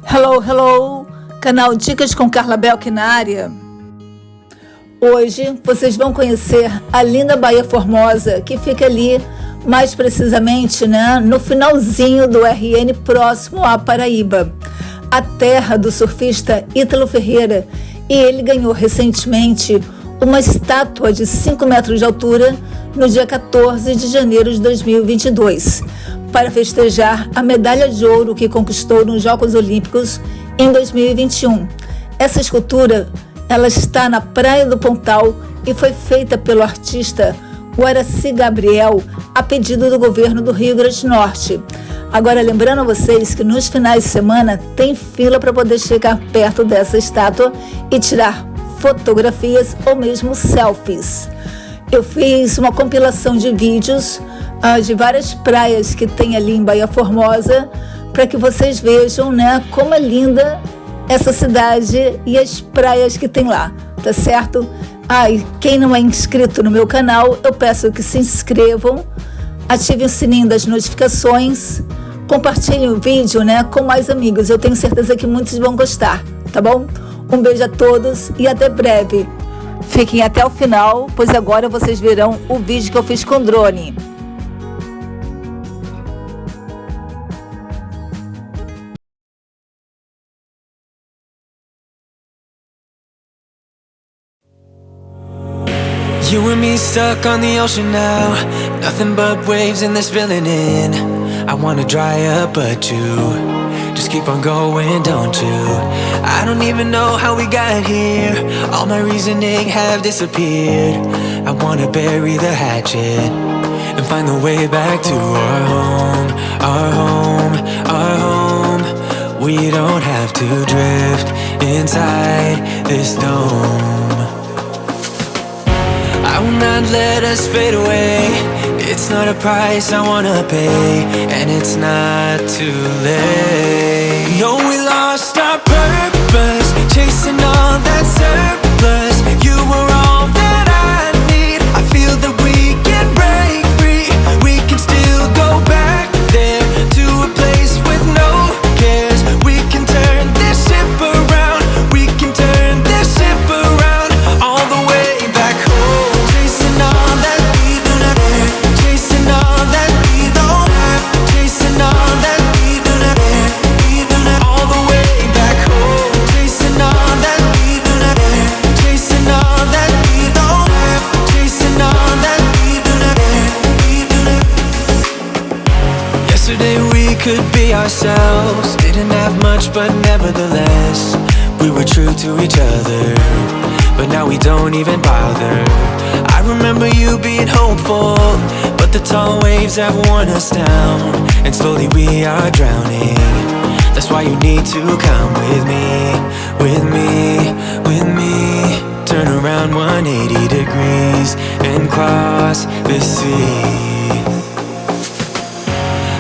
Hello, hello! Canal Dicas com Carla Belk na área. Hoje vocês vão conhecer a linda Baia Formosa, que fica ali, mais precisamente, no finalzinho do RN, próximo à Paraíba, a terra do surfista Italo Ferreira, e ele ganhou recentemente uma estátua de 5 metros de altura no dia 14 de janeiro de 2022, para festejar a medalha de ouro que conquistou nos Jogos Olímpicos em 2021. Essa escultura, ela está na Praia do Pontal e foi feita pelo artista Guaraci Gabriel a pedido do governo do Rio Grande do Norte. Agora, lembrando a vocês que nos finais de semana tem fila para poder chegar perto dessa estátua e tirar fotografias ou mesmo selfies. Eu fiz uma compilação de vídeos de várias praias que tem ali em Baia Formosa, para que vocês vejam, como é linda essa cidade e as praias que tem lá, tá certo? E quem não é inscrito no meu canal, eu peço que se inscrevam, ativem o sininho das notificações, compartilhem o vídeo, com mais amigos. Eu tenho certeza que muitos vão gostar, tá bom? Um beijo a todos e até breve. Fiquem até o final, pois agora vocês verão o vídeo que eu fiz com drone. You and me stuck on the ocean now, nothing but waves and they're spilling in. I wanna dry up but you just keep on going, don't you? I don't even know how we got here, all my reasoning have disappeared. I wanna bury the hatchet and find the way back to our home, our home, our home. We don't have to drift inside this dome. I will not let us fade away. It's not a price I wanna pay, and it's not too late. No, we lost our purpose, chasing all that surplus. You were all that I need. I feel that we can break free. We can still go back there to a place with no cares. We can turn this ship around. We can turn this ship around all the way back home. Chasing all that we do not have, chasing all that we don't have, chasing all that we do not have, we do not, all the way back home. Chasing all that we do not have, chasing all that we don't have, chasing all that we do not have, we do not. Yesterday we could be ourselves, didn't have much but nevertheless we were true to each other. But now we don't even bother. I remember you being hopeful, but the tall waves have worn us down, and slowly we are drowning. That's why you need to come with me, with me, with me. Turn around 180 degrees and cross the sea.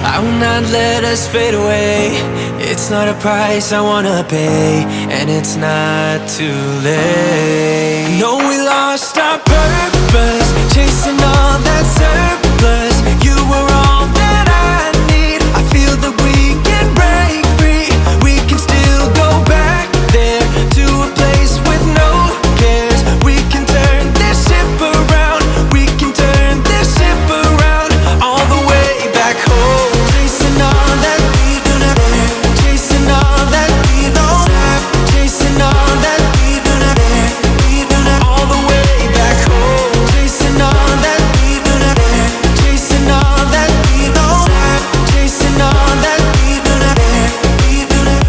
I will not let us fade away. It's not a price I wanna pay, and it's not too late. No, we lost our purpose, chasing all that surplus. You were all that I need. I feel that we can break free. We can still go back there to a place with no cares. We can turn this ship around. We can turn this ship around all the way back home. Chasing all that we do not have, chasing all that we don't have, chasing all that we do not have, we do not, all the way back home. Chasing all that we do not have, chasing all that we don't have, chasing all that we do not have, we do not.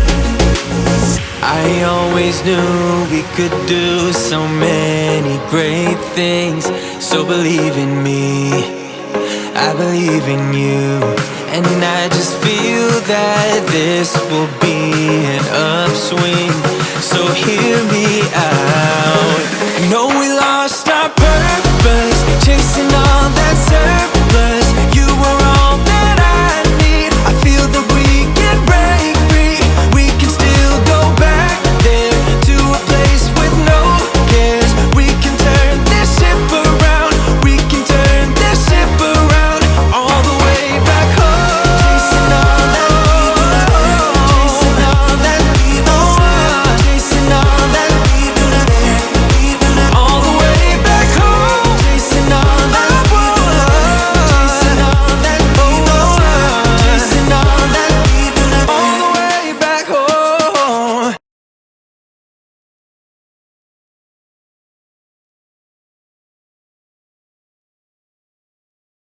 I always knew we could do so many great things, so believe in me, I believe in you. And I just feel that this will be an upswing. So hear me